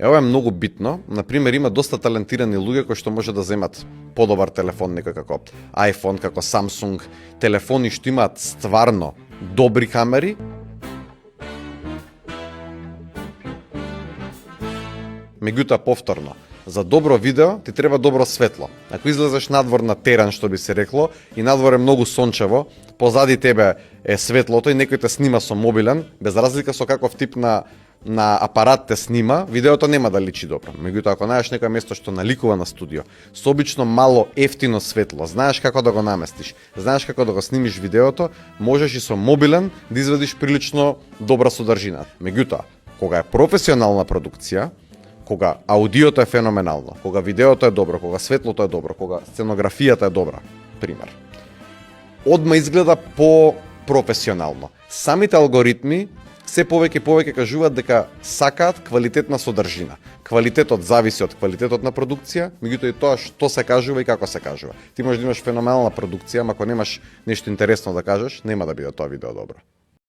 Ова е многу битно. Например, има доста талентирани луѓе кои што може да земат подобар телефон, некој како iPhone, како Samsung, телефони што имаат стварно добри камери. Меѓутоа, повторно, за добро видео ти треба добро светло. Ако излезеш надвор на терен, што би се рекло, и надвор е многу сончево, позади тебе е светлото и некој те снима со мобилен, без разлика со каков тип на апарат те снима, видеото нема да личи добро. Меѓутоа, ако најдеш некое место што наликува на студио, со обично мало ефтино светло, знаеш како да го наместиш, знаеш како да го снимиш видеото, можеш и со мобилен да извадиш прилично добра содржина. Меѓутоа, кога е професионална продукција, кога аудиото е феноменално, кога видеото е добро, кога светлото е добро, кога сценографијата е добра, пример, одма изгледа по-професионално. Самите алгоритми се повеќе и повеќе кажуваат дека сакаат квалитетна содржина. Квалитетот зависи од квалитетот на продукција, меѓутоа и тоа што се кажува и како се кажува. Ти можеш да имаш феноменална продукција, ама ако немаш нешто интересно да кажеш, нема да биде тоа видео добро.